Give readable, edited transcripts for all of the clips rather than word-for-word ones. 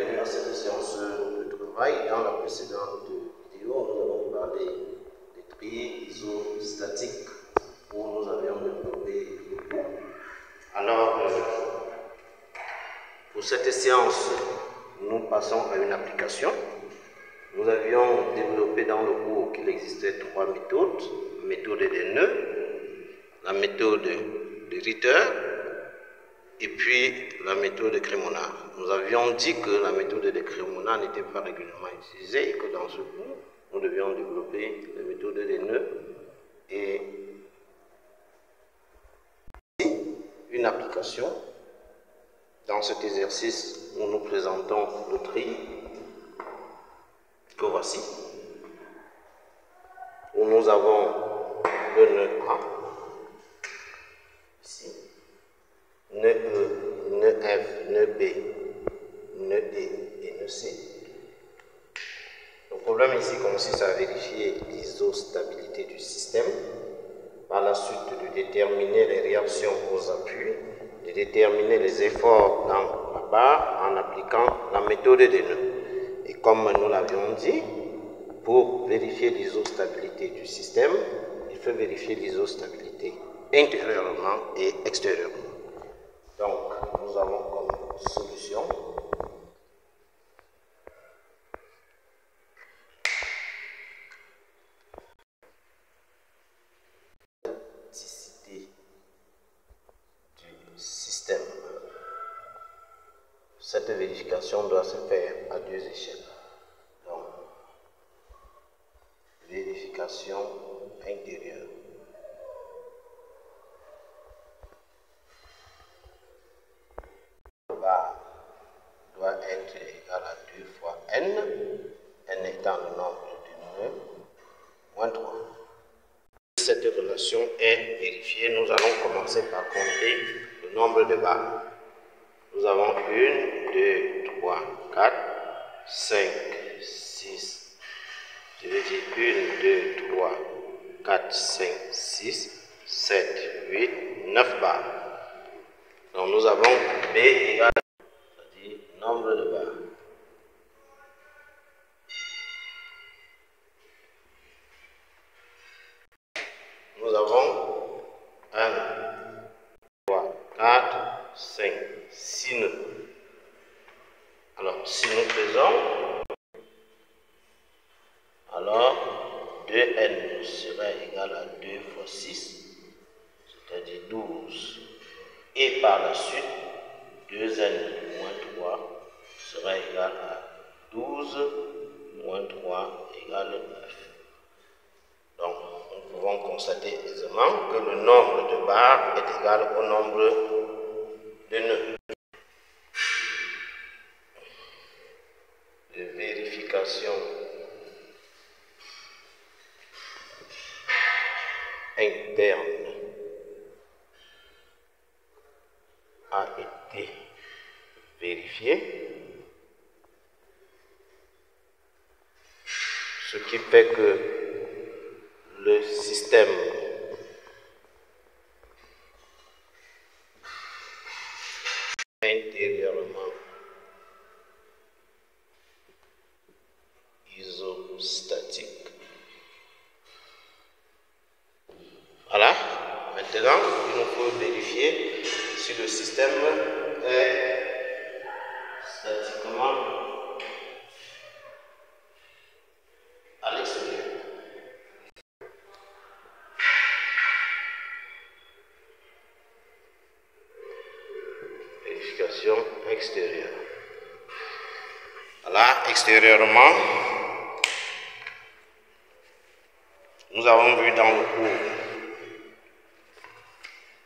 bienvenue à cette séance de travail. Dans la précédente vidéo, nous avons parlé des tri isostatiques où nous avions développé le cours. Alors, pour cette séance, nous passons à une application. Nous avions développé dans le cours qu'il existait trois méthodes. La méthode des nœuds, la méthode de Ritter, et puis la méthode de Crémonard. Nous avions dit que la méthode de Crémonard n'était pas régulièrement utilisée et que dans ce cours, nous devions développer la méthode des nœuds et une application. Dans cet exercice, nous nous présentons le tri que voici, où nous avons le nœud A, ici, nœud E, nœud F, nœud B, nœud D et nœud C. Le problème ici consiste à vérifier l'isostabilité du système, par la suite de déterminer les réactions aux appuis, de déterminer les efforts dans la barre en appliquant la méthode des nœuds. Et comme nous l'avions dit, pour vérifier l'isostabilité du système, il faut vérifier l'isostabilité intérieurement et extérieurement. Donc, nous avons comme solution du système. Cette vérification doit se faire à deux échelles. Donc, vérification intérieure. La barre doit être égale à 2 fois n, n étant le nombre de nœuds, moins 3. Cette relation est vérifiée. Nous allons commencer par compter le nombre de barres. Nous avons 1, 2, 3, 4, 5, 6, je veux dire 1, 2, 3, 4, 5, 6, 7, 8, 9 barres. Donc nous avons B égale, c'est-à-dire nombre de barres. Nous avons 1, 3, 4, 5, 6 nœuds. Alors, si nous faisons, alors 2n serait égal à 2 fois 6, c'est-à-dire 12. Et par la suite, 2n moins 3 sera égal à 12 moins 3 égale 9. Donc, nous pouvons constater aisément que le nombre de barres est égal au nombre de nœuds. De vérification interne a été vérifié, ce qui fait que le système intérieurement isostatique. Voilà. Maintenant, il nous faut vérifier si le système est statiquement à l'extérieur. Vérification extérieure. Voilà, extérieurement, nous avons vu dans le cours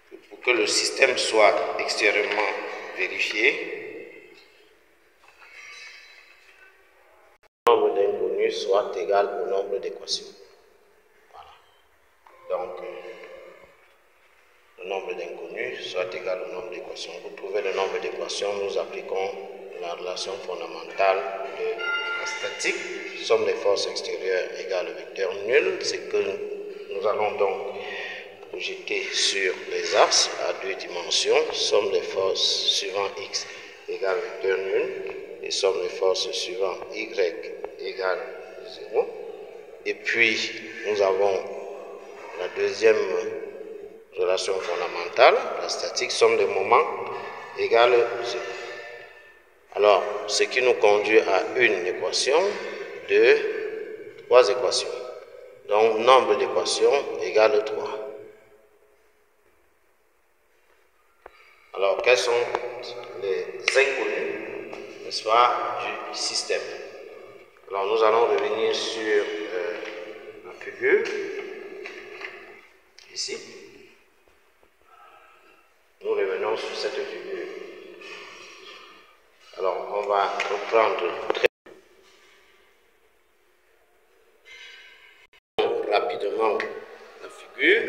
que pour que le système soit extérieurement vérifié, le nombre d'inconnus soit égal au nombre d'équations. Voilà. Donc, le nombre d'inconnus soit égal au nombre d'équations. Pour trouver le nombre d'équations, nous appliquons la relation fondamentale de la statique. Somme des forces extérieures égale le vecteur nul. C'est que nous allons donc projeter sur les axes à deux dimensions. Somme des forces suivant x égale vecteur nul. et somme des forces suivantes, Y égale 0. Et puis, nous avons la deuxième relation fondamentale, la statique, somme des moments égale 0. Alors, ce qui nous conduit à une équation, 3 équations. Donc, nombre d'équations égale 3. Alors, quels sont les inconnus, n'est-ce pas, du système? Alors, nous allons revenir sur la figure, ici. Nous revenons sur cette figure. Alors, on va reprendre très rapidement la figure.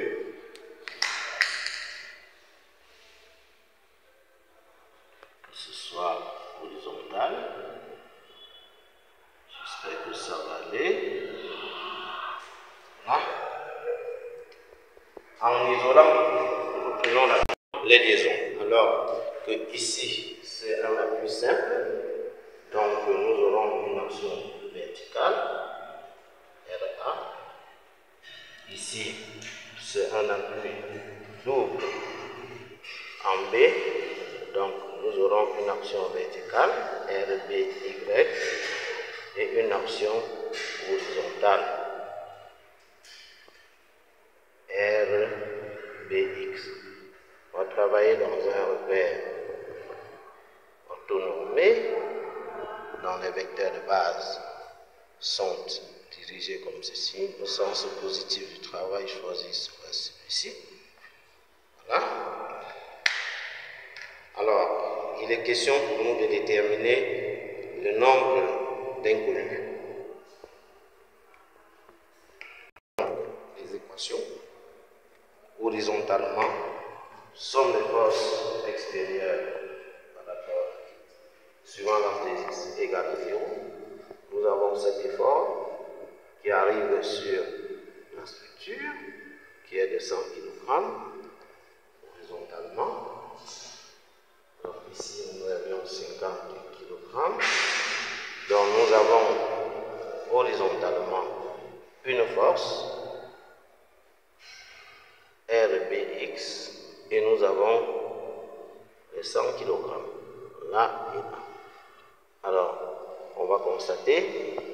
Que ce soit horizontal. J'espère que ça va aller. Voilà. En isolant, nous reprenons les liaisons. Alors que ici, c'est un appui simple. Donc, nous aurons une action verticale, RA. Ici, c'est un appui double en B. Donc, nous aurons une action verticale, RBY, et une action horizontale, RBX. On va travailler dans un repère orthonormé, dont les vecteurs de base sont dirigés comme ceci. Le sens positif du travail choisi sera celui-ci. Voilà. Alors, il est question pour nous de déterminer le nombre d'inconnus. Les équations, horizontalement, somme des forces extérieures par rapport suivant l'angle des x égale à 0. Nous avons cet effort qui arrive sur la structure qui est de 100 kg horizontalement. Donc ici nous avions 50 kg. Donc nous avons horizontalement une force RBX et nous avons les 100 kg là et là. Alors, on va constater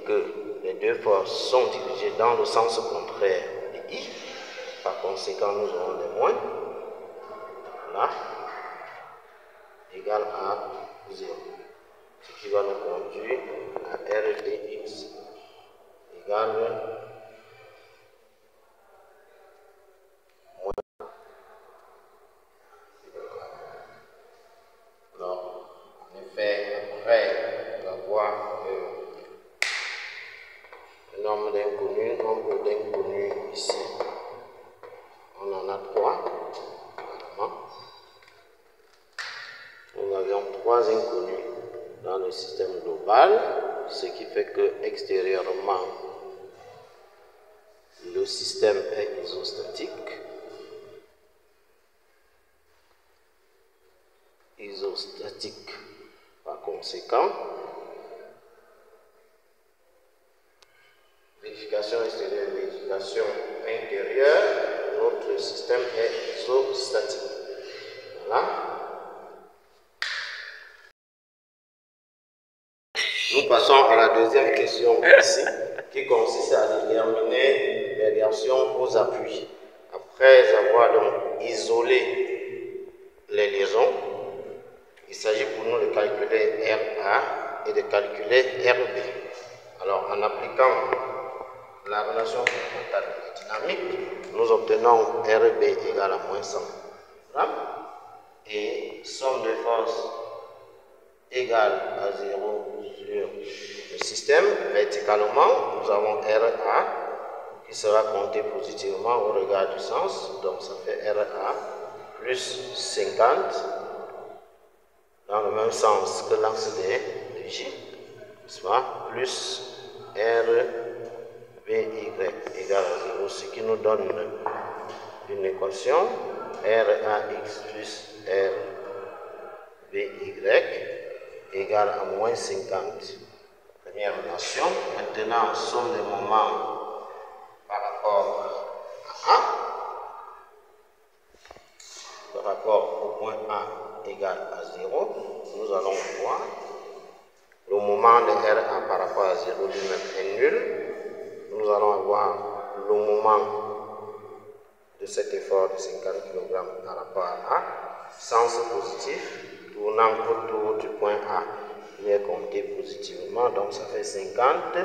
que les deux forces sont dirigées dans le sens contraire de I. Par conséquent, nous aurons des moins. Là, égal à 0. Ce qui va nous conduire à RBX égale moins. Alors, en effet, après avoir le nombre d'inconnus ici, on en a 3. Nous avions 3 inconnus dans le système global, ce qui fait que extérieurement, le système est isostatique. Par conséquent, vérification extérieure, vérification intérieure, notre système est isostatique. Voilà. Nous passons à la deuxième question ici, qui consiste à déterminer les réactions aux appuis. Après avoir donc isolé les liaisons, il s'agit pour nous de calculer RA et de calculer RB. Alors, en appliquant la relation fondamentale dynamique, nous obtenons RB égale à moins 100 grammes et somme de force égale à 0 sur le système. Verticalement, nous avons RA qui sera compté positivement au regard du sens, donc ça fait RA plus 50 dans le même sens que l'axe de J, soit plus RBY égale à 0, ce qui nous donne une équation RAX plus RBY égale à moins 50. Première relation. Maintenant, somme des moments par rapport à A. Par rapport au point A égale à 0. Nous allons voir le moment de RA par rapport à 0 lui-même est nul. Nous allons avoir le moment de cet effort de 50 kg par rapport à A. Sens positif, tournant autour du point A, il est compté positivement, donc ça fait 50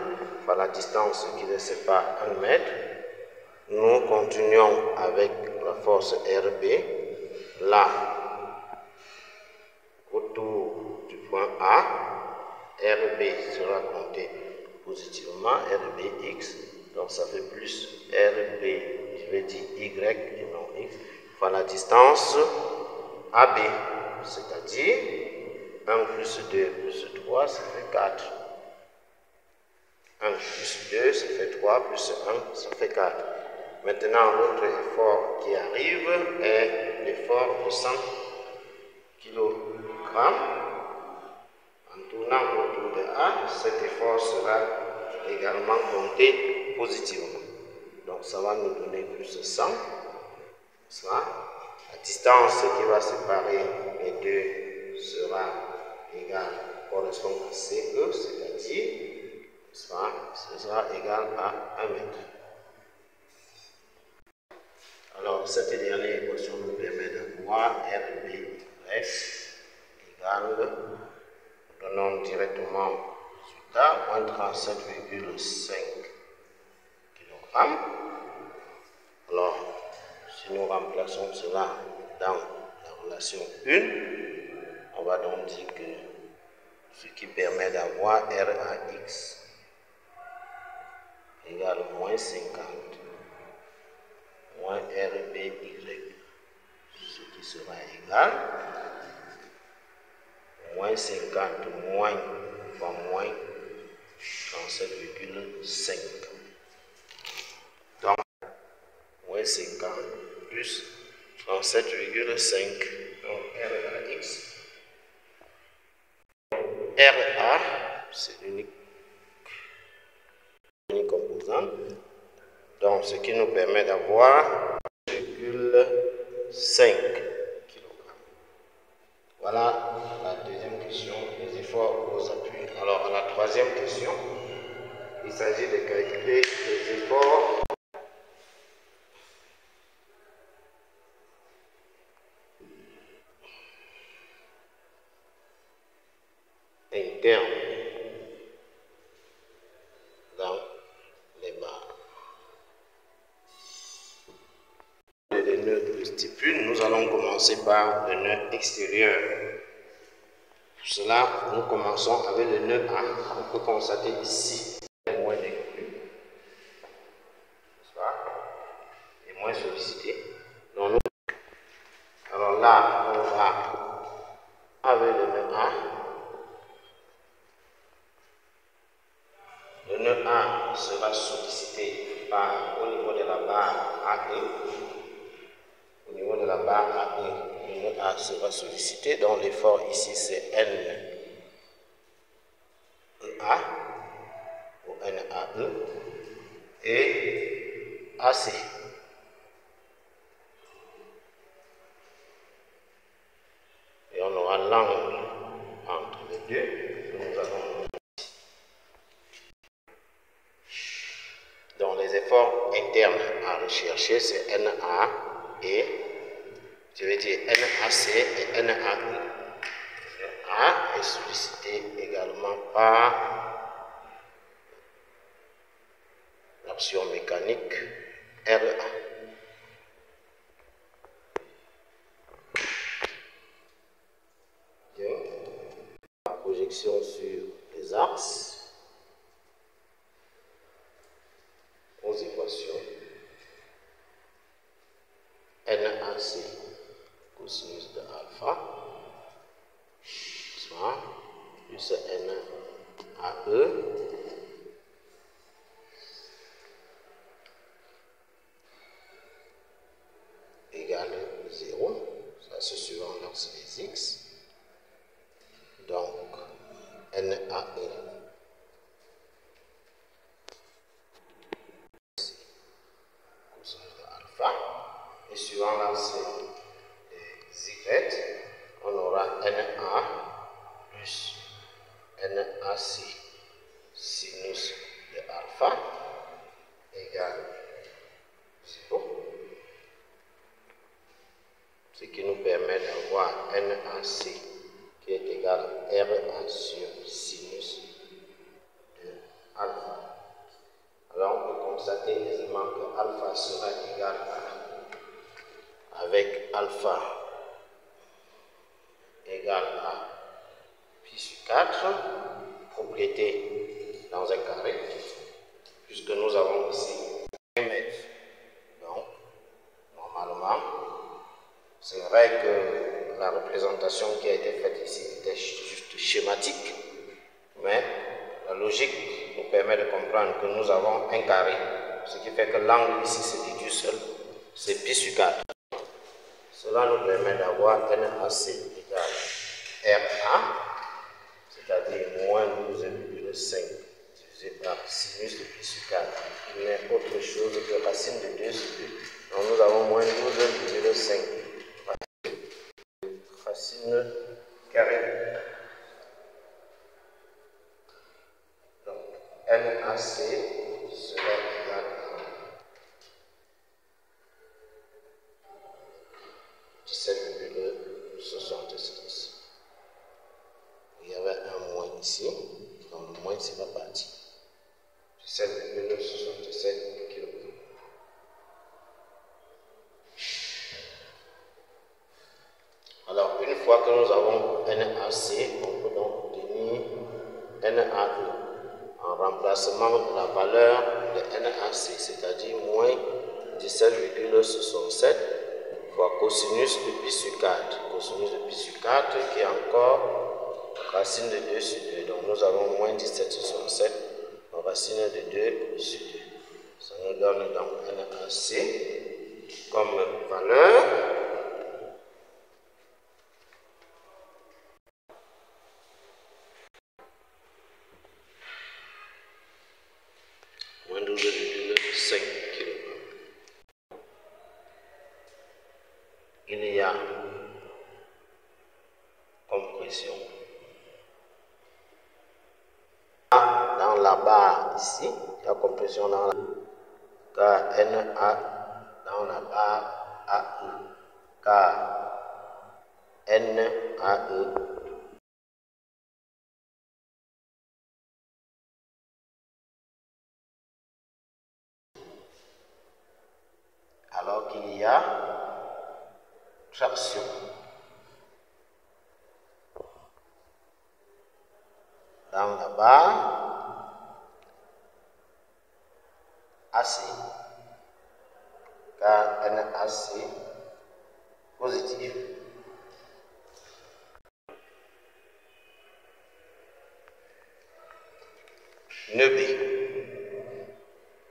par la distance qui les sépare 1 mètre. Nous continuons avec la force RB. Là, autour du point A, RB sera compté positivement, RBX, donc ça fait plus RB, je vais dire Y et non X, par la distance AB, c'est-à-dire 1 plus 2 plus 3, ça fait 4. 1 plus 2, ça fait 3, plus 1, ça fait 4. Maintenant, l'autre effort qui arrive est l'effort de 100 kg. En tournant autour de A, cet effort sera également compté positivement. Donc, ça va nous donner plus de 100. Ça. La distance qui va séparer les deux sera égale, correspond à CE, c'est-à-dire, ce sera égal à 1 mètre. Alors, cette dernière équation nous permet de voir RBY égale, donnons directement le résultat, moins 37,5 kg. Alors, si nous remplaçons cela dans la relation 1, on va donc dire que ce qui permet d'avoir RAX égale moins 50 moins RBY, ce qui sera égal moins 50 moins fois moins 37,5. Donc, moins 50 plus 37,5. Donc, RAX. RA, c'est l'unique composante. Donc, ce qui nous permet d'avoir 0,5 kg. Voilà la deuxième question, les efforts aux appuis. Alors, à la troisième question, il s'agit de calculer les efforts internes dans les barres. Les nœuds de stipule, nous allons commencer par le nœud extérieur. Pour cela, nous commençons avec le nœud A. On peut constater ici, il est moins inclus, est moins sollicité. Donc, alors là, on va avec le nœud A. Le nœud A sera sollicité au niveau de la barre A1. Au niveau de la barre A1, le nœud A sera sollicité. Donc l'effort ici c'est NA ou NA1 et AC. Et on aura l'angle entre les deux. Nous allons. Donc les efforts internes à rechercher c'est NA et je vais dire NAC et NA1. A est sollicité également par l'action mécanique RA. Bien. La projection sur les axes aux équations NAC cosinus de alpha plus NAE égale 0, ça c'est suivant l'axe des x. Donc AE. Cosinus de alpha. Et suivant l'axe Y, on aura NA plus NAC sinus de alpha égale 0. Ce qui nous permet d'avoir NAC qui est égal à RA sur sinus de alpha. Alors on peut constater aisément que alpha sera égal avec alpha égale à pi sur 4, propriété dans un carré, puisque nous avons ici 1 mètre. Donc, normalement, c'est vrai que la représentation qui a été faite ici était juste schématique, mais la logique nous permet de comprendre que nous avons un carré, ce qui fait que l'angle ici se déduit seul, c'est pi sur 4. Cela nous permet d'avoir NAC égale RA, c'est-à-dire moins 12,5 divisé par sinus de pi sur 4, qui n'est autre chose que racine de 2 sur 2. Donc nous avons moins 12,5 racine carrée. Donc NAC sera égal à 17,76. Il y avait un moins ici, donc le moins c'est pas parti. 17,67 kg. Alors, une fois que nous avons NAC, on peut donc obtenir NAE en remplacement de la valeur de NAC, c'est-à-dire moins 17,67 fois cosinus de pi sur 4. Cosinus de pi sur 4 qui est encore racine de 2 sur 2. Donc nous avons moins 17,67 racine de 2 sur 2. Ça nous donne donc NAC comme valeur. Moins 12,5 kg. Il y a compression. Dans la barre ici, il y a compression dans la car NA dans la barre AE, car NAE alors qu'il y a traction. Dans la barre AC, car NAC positif. Nœud B.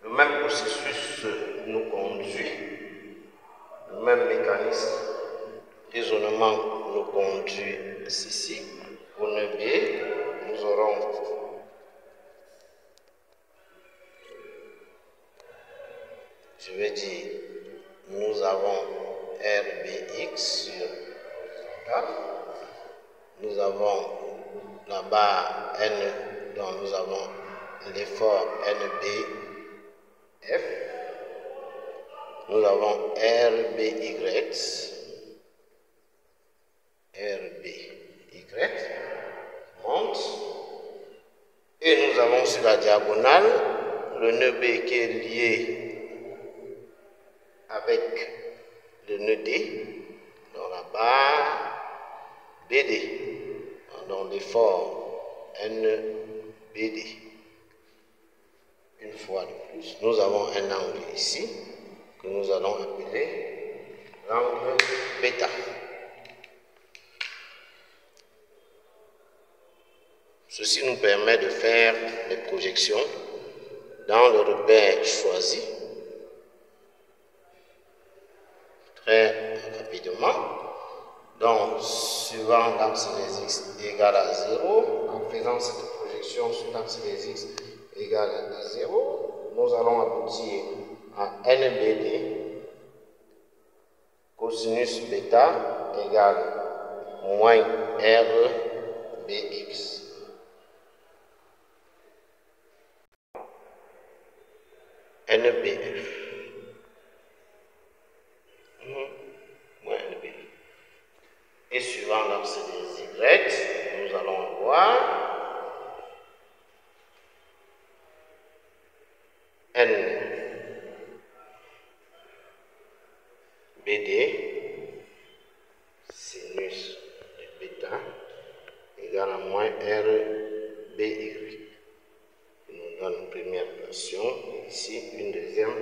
Le même processus nous conduit, le même mécanisme de raisonnement nous conduit ici. Pour nœud B, nous aurons je vais dire, nous avons RBX sur horizontal, nous avons la barre N dont nous avons l'effort NBF, nous avons RBY, monte, et nous avons sur la diagonale le nœud B qui est lié avec le nœud D dans la barre BD, dans l'effort NBD. Une fois de plus, nous avons un angle ici que nous allons appeler l'angle bêta. Ceci nous permet de faire des projections dans le repère choisi très rapidement. Donc, suivant l'axe des x égale à 0, en faisant cette projection, expression sur l'axe des x égale à 0, nous allons aboutir à NBD cosinus bêta égale moins RBX. NBF moins NBF. Et suivant l'axe des Y, nous allons avoir N BD sinus de bêta égale à moins RBY. Qui nous donne une première relation et ici une deuxième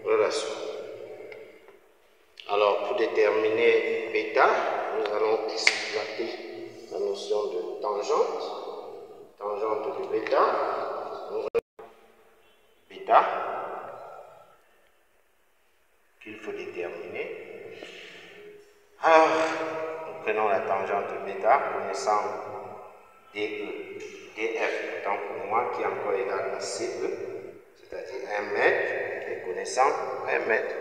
relation. Alors, pour déterminer bêta, nous allons exploiter la notion de tangente. Tangente de bêta. Nous avons bêta qu'il faut déterminer. Alors, nous prenons la tangente de bêta, connaissant DE, DF, autant pour moi, qui est encore égal à CE, c'est-à-dire 1 mètre, et connaissant 1 mètre.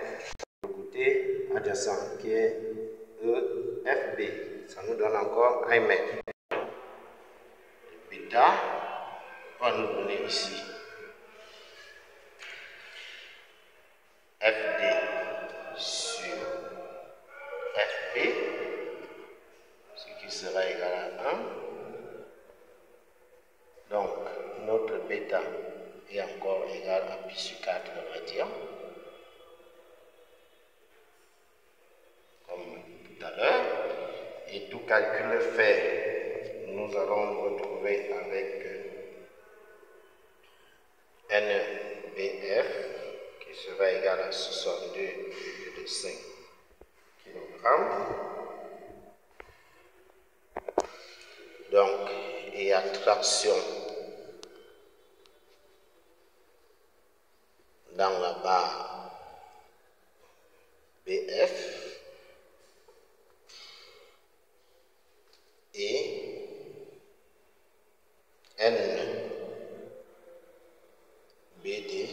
Côté adjacent qui est EFB, ça nous donne encore 1 mètre. Bêta va nous donner ici FD sur FB, ce qui sera égal à 1. Donc notre bêta est encore égal à pi sur 4, on va dire. Tout à l'heure, et tout calcul fait, nous allons nous retrouver avec NBF qui sera égal à 62,5 kg. Donc, il y a traction dans la barre BF. Et NBD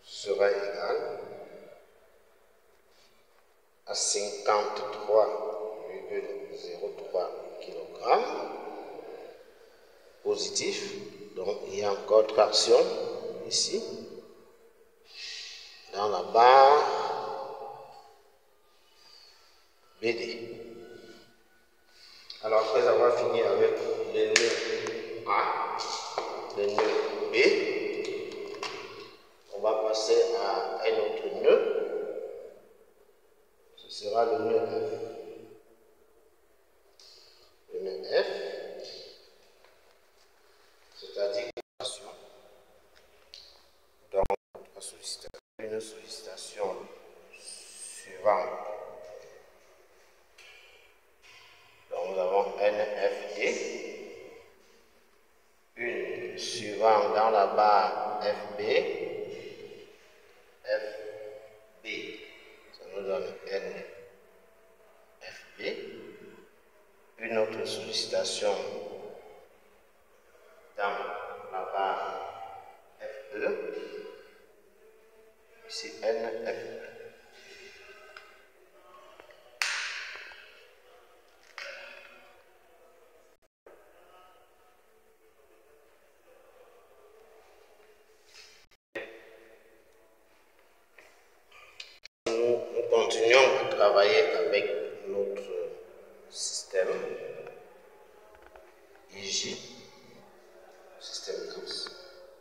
sera égal à 53,03 kg positif. Donc il y a encore traction ici dans la barre BD. Alors, après avoir fini avec le nœud A, le nœud B, on va passer à un autre nœud. Ce sera le nœud F. Le nœud F, c'est-à-dire donc une sollicitation suivante. Nous avons NFD, une suivant dans la barre FB, FB, ça nous donne NFB, une autre sollicitation dans la barre FE, ici NFE. Nous continuons à travailler avec notre système IJ, système X.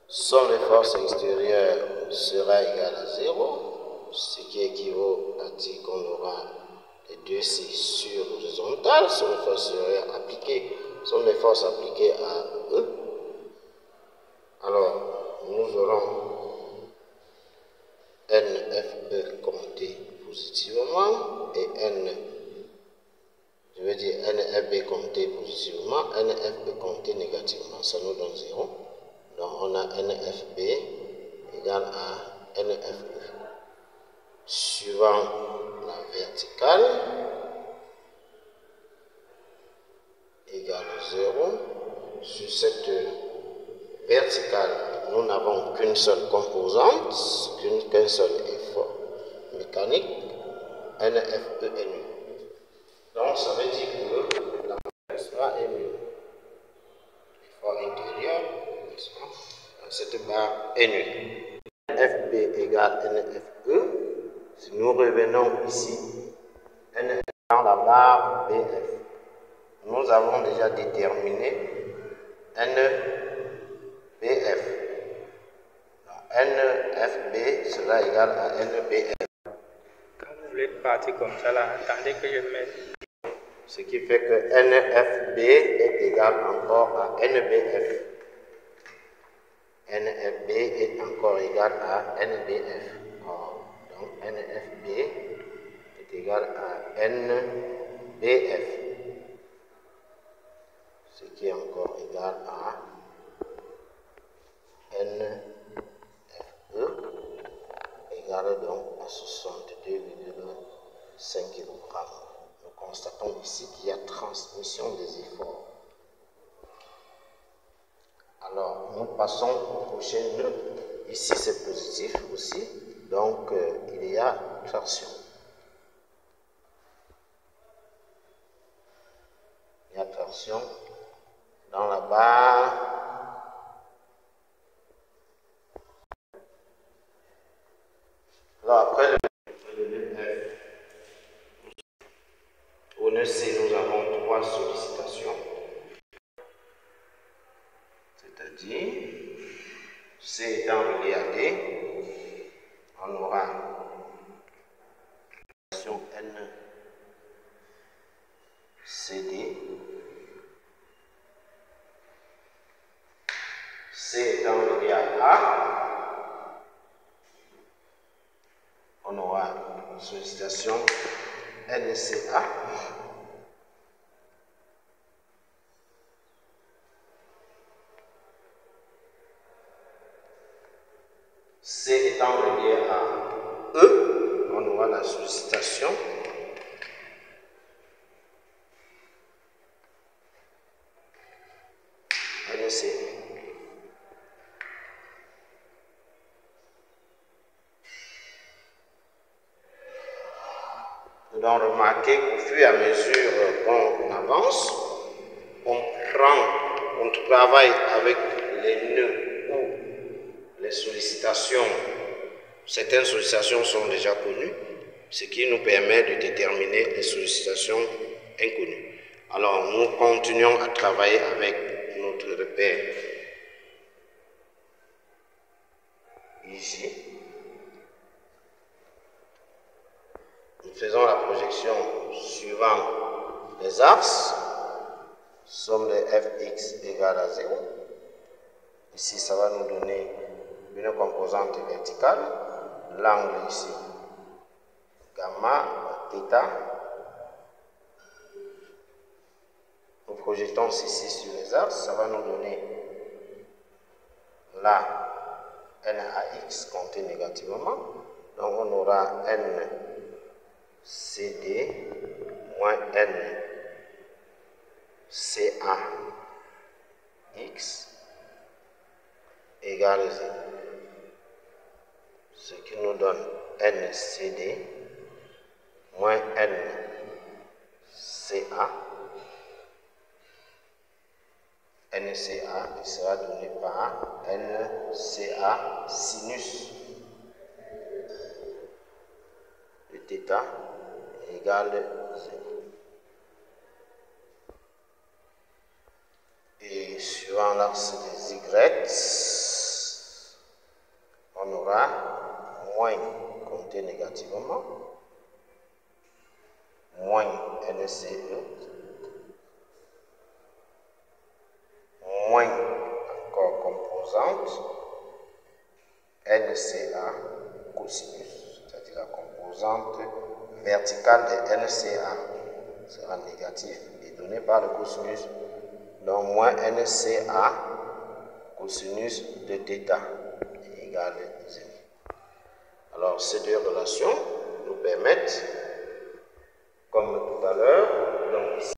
Somme des forces extérieures sera égal à 0, ce qui équivaut à dire qu'on aura les deux C sur l'horizontale, somme des forces extérieures appliquées, somme des forces appliquées à E. Alors, nous aurons NFE compté positivement et NFB compté positivement, NFE compté négativement, ça nous donne 0. Donc on a NFB égale à NFE. Suivant la verticale égale à 0, sur cette verticale, nous n'avons qu'une seule composante, qu'un seul effort mécanique, NFE est nu. Donc ça veut dire que l'emplacement est nu. L'effort intérieur, cette barre est nue. NFB égale NFE. Si nous revenons ici, NF dans la barre BF. Nous avons déjà déterminé NBF. NFB sera égal à NBF. Quand vous voulez partir comme ça, là, attendez que je mette. Ce qui fait que NFB est égal encore à NBF. NFB est encore égal à NBF. Donc NFB est égal à NBF. Ce qui est encore égal à NFE égale donc à 62,5 kg. Nous constatons ici qu'il y a transmission des efforts. Alors, nous passons au prochain nœud. Ici, c'est positif aussi. Donc, il y a traction. Il y a traction dans la barre. Alors, après le nœud F, au nœud C, nous avons 3 sollicitations. C'est-à-dire, C étant relié à D, on aura N CD. C étant relié à A, on aura une sollicitation NCA. C étant relié à E, on aura la sollicitation NC. Nous devons remarquer qu'au fur et à mesure qu'on avance, on travaille avec les nœuds où les sollicitations, certaines sollicitations sont déjà connues, ce qui nous permet de déterminer les sollicitations inconnues. Alors, nous continuons à travailler avec notre repère ici. Nous faisons la projection suivant les axes, somme de fx égale à 0. Ici, ça va nous donner une composante verticale, l'angle ici, gamma, θ. Nous projetons ceci sur les axes, ça va nous donner là NAX compté négativement. Donc on aura NCD moins NCAX égale 0. Ce qui nous donne NCD moins NCA. NCA qui sera donné par NCA sinus de θ égale 0. Et suivant l'axe des Y, on aura moins compté négativement, moins NCE, moins encore composante NCA cosinus, c'est-à-dire la composante verticale de NCA sera négative et donnée par le cosinus, donc moins NCA cosinus de θ égale 0. Alors ces deux relations nous permettent, comme tout à l'heure, donc ici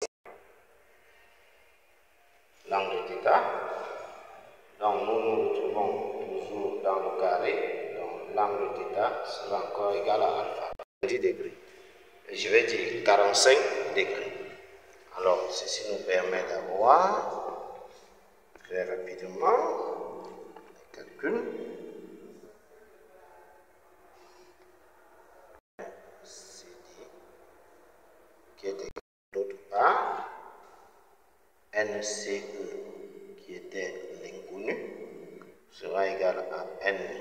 l'angle θ Donc nous nous retrouvons toujours dans le carré, donc l'angle θ sera encore égal à alpha. 10 degrés. Et je vais dire 45 degrés. Alors ceci nous permet d'avoir très rapidement le calcul. CD qui est égal d'autre part, NCE qui était l'inconnu sera égal à NCA,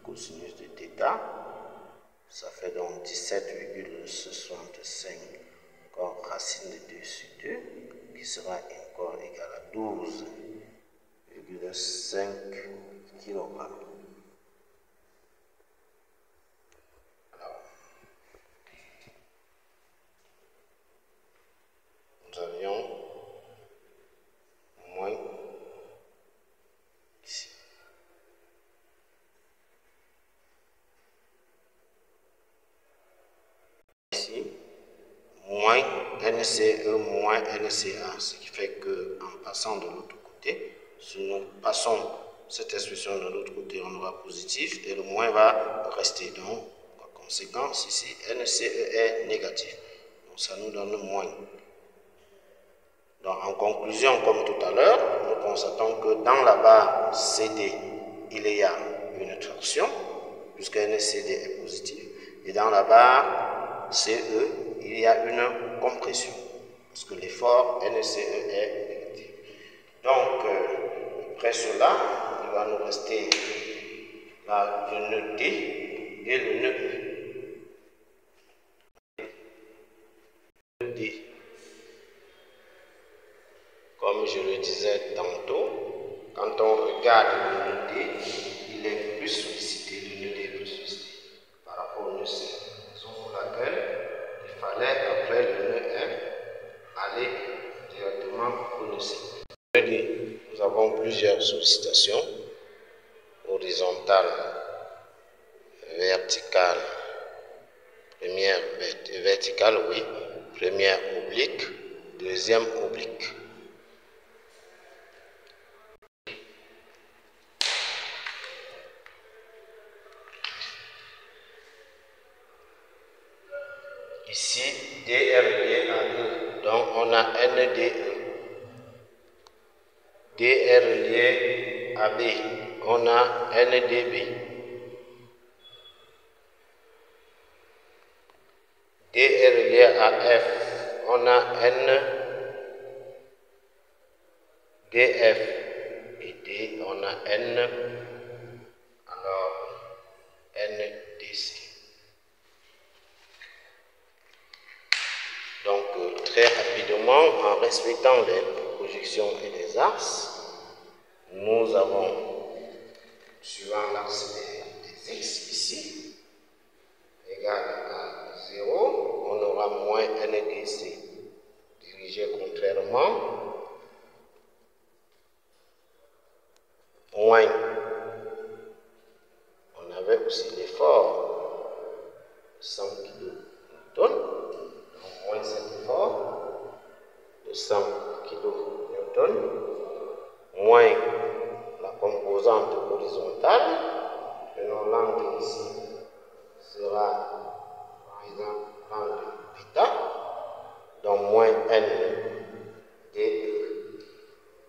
cosinus de θ, ça fait donc 17,65 encore racine de 2 sur 2 qui sera encore égal à 12,5 kg. Nous avions moins ici. Ici, moins NCE moins NCA, ce qui fait que en passant de l'autre côté, si nous passons cette expression de l'autre côté, on aura positif et le moins va rester. Donc, par conséquent, ici, NCE est négatif. Donc, ça nous donne moins. Donc, en conclusion, comme tout à l'heure, nous constatons que dans la barre CD, il y a une traction, puisque NCD est positif, et dans la barre CE, il y a une compression, parce que l'effort NCE est négatif. Donc, après cela, il va nous rester là, le nœud D et le nœud E. Le D. Comme je le disais tantôt, quand on regarde le nœud D, il est plus sollicité, le nœud D est plus sollicité par rapport au nœud C. Raison pour laquelle il fallait, après le nœud F, aller directement au nœud C. Le nœud D, nous avons plusieurs sollicitations, horizontale, verticale, première verticale, oui, première oblique, deuxième oblique. Ici, D est relié à E, donc on a NDE. D est relié à B, on a NDB. D est relié à F, on a NDF. Et D, on a NDC. Donc, très rapidement, en respectant les projections et les axes, nous avons, suivant l'axe des X ici, égal à 0, on aura moins NDC dirigé contrairement, moins, on avait aussi l'effort 100 kN, donc moins cet effort de 100 kN, moins la composante horizontale, prenons l'angle ici, sera par exemple l'angle β, donc moins N DE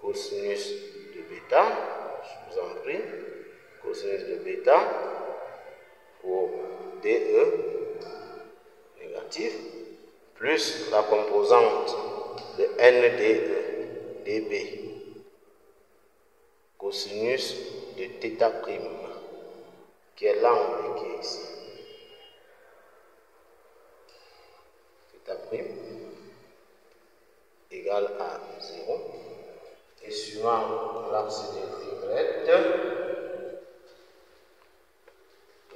cosinus de β, je vous en prie, cosinus de β pour DE négatif, plus la composante de NDE dB cosinus de θ', qui est l'angle qui est ici. θ' égale à 0. Et suivant l'axe des Y,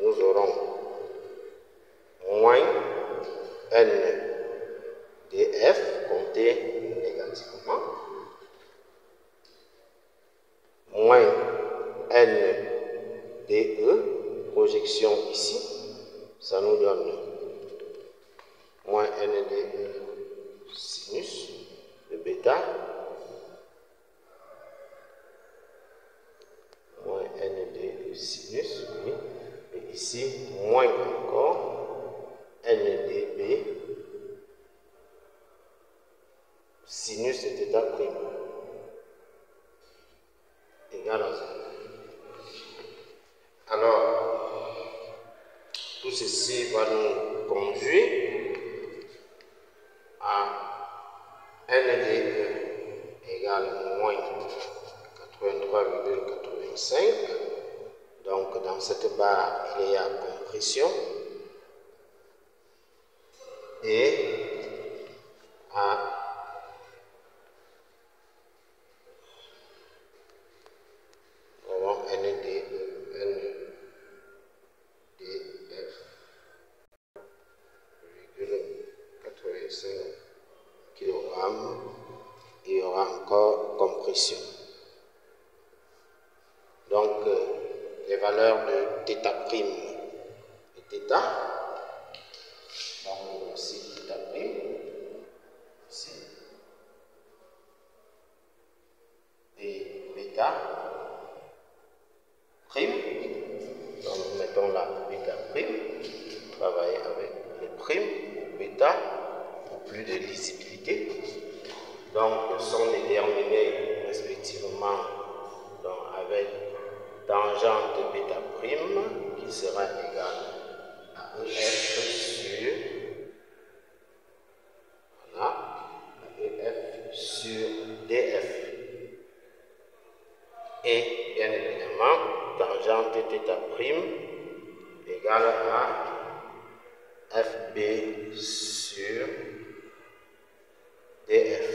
nous aurons moins N dF compté négativement, moins N DE, projection ici, ça nous donne moins ceci va nous conduire à NDE égale moins 83,85. Donc dans cette barre, il y a compression. Et à NDF kg, il y aura encore compression. Donc les valeurs de θ' et θ. Donc voici θ', ici, et β'. Donc nous mettons la β', travailler avec les primes ou bêta pour plus de lisibilité. Donc sont déterminés respectivement donc, avec tangente β' qui sera égale à EF sur EF sur DF. Et bien évidemment, tangente θ' égale à FB sur DF.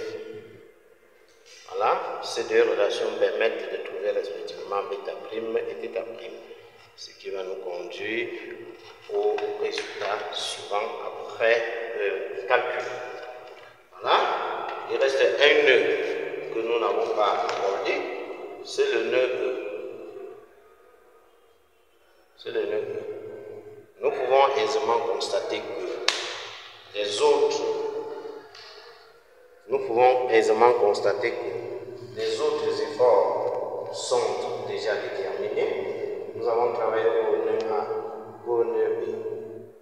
Voilà, ces deux relations permettent de trouver respectivement β' et θ', ce qui va nous conduire au résultat suivant après calcul. Voilà, il reste un nœud que nous n'avons pas abordé, c'est le nœud E. C'est le nœud E. Nous pouvons aisément constater que les autres efforts sont déjà déterminés. Nous avons travaillé au nœud A, au nœud B,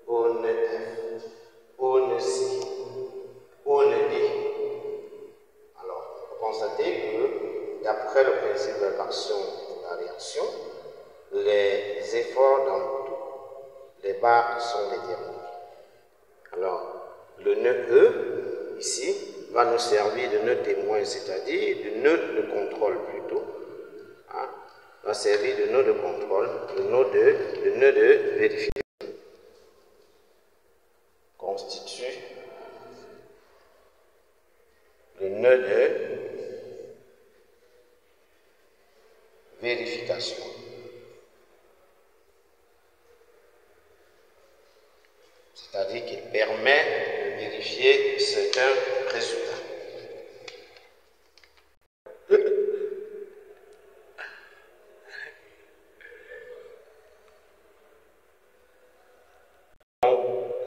au nœud F, au nœud C, au nœud D. Alors, on peut constater que d'après le principe de l'action et de la réaction, les efforts dans les barres sont déterminés. Alors, le nœud E, ici, va nous servir de nœud témoin, c'est-à-dire de nœud de contrôle plutôt. Hein, va servir de nœud de contrôle, de nœud de vérification. Constitue le nœud de vérification. C'est-à-dire qu'il permet de vérifier certains résultats.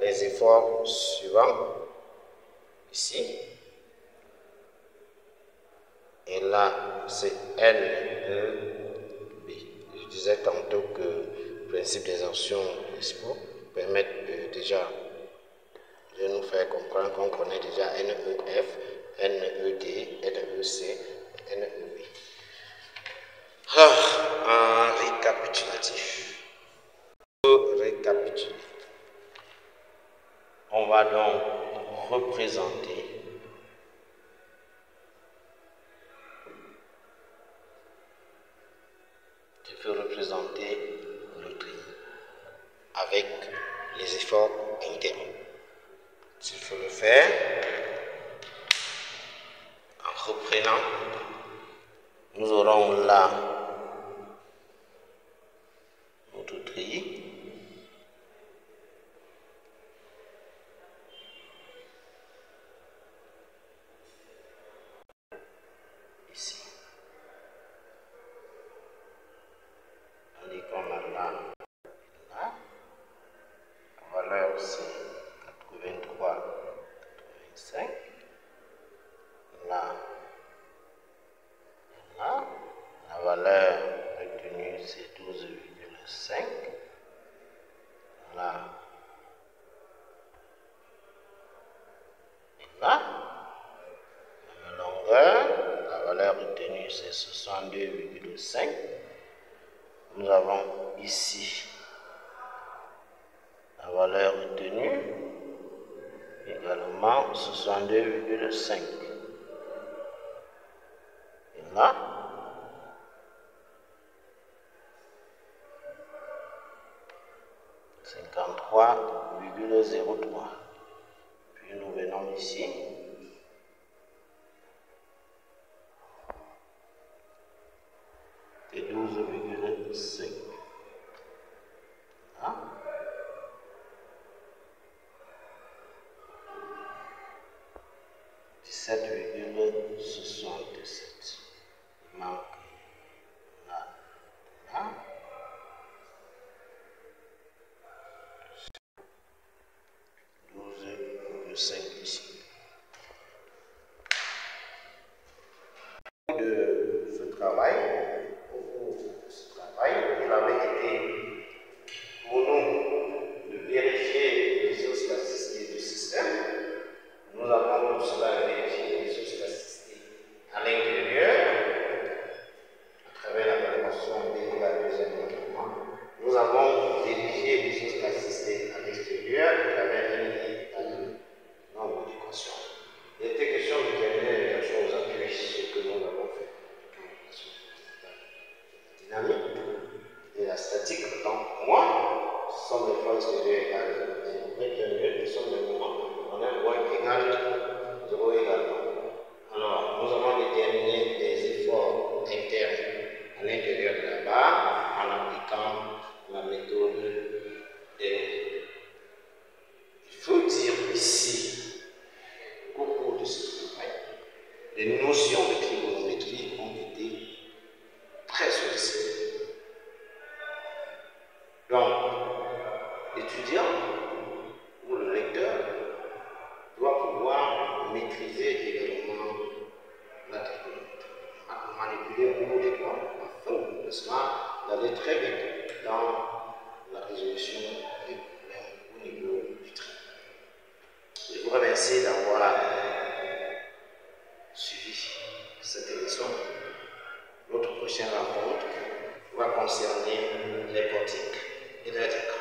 Les efforts suivants, ici, et là c'est NEB. Je disais tantôt que le principe des actions principaux permettent déjà de nous faire comprendre qu'on connaît déjà NEF, NED, NEC, NEB. En récapitulatif. Pour récapituler, on va donc représenter le tri avec les efforts internes. S'il faut le faire en reprenant, nous aurons là notre tri. Ici. On dit qu'on a là, la valeur c'est 83, 85. Là, la valeur retenue c'est 12,5. Là, et là, la longueur, la valeur retenue c'est 62,5. Nous avons ici la La valeur retenue également 62,5. Et là, « 53,03. Puis nous venons ici. Et 12,5. Là. 17,67. Il manque là. Là. 12,5 ici. De ce travail, il avait été pour nous de vérifier les isostatistiques du système. Nous avons pour cela vérifié les isostatistiques à l'intérieur, à travers la validation de la deuxième élément. Nous avons vérifié les isostatistiques à l'extérieur, à travers un nombre d'équations. Il était question de déterminer les réactions aux appuis, ce que nous avons fait. Dynamique et la statique. Donc, moi, somme des fois extérieures égale 0, rectangulaire, somme des moments, on a un point égal 0 également. Alors, nous avons déterminé des efforts internes à l'intérieur de la barre en appliquant la méthode des. Il faut dire ici qu'au cours de ce travail, les notions de trigonométrie ont été très sollicitées. Donc, l'étudiant ou le lecteur doit pouvoir maîtriser également la trigonométrie, manipuler au bout des doigts afin d'aller très vite dans la résolution des problèmes au niveau du tri. Je vous remercie d'avoir suivi cette émission. Notre prochaine rencontre va concerner les portiques et les diagrammes.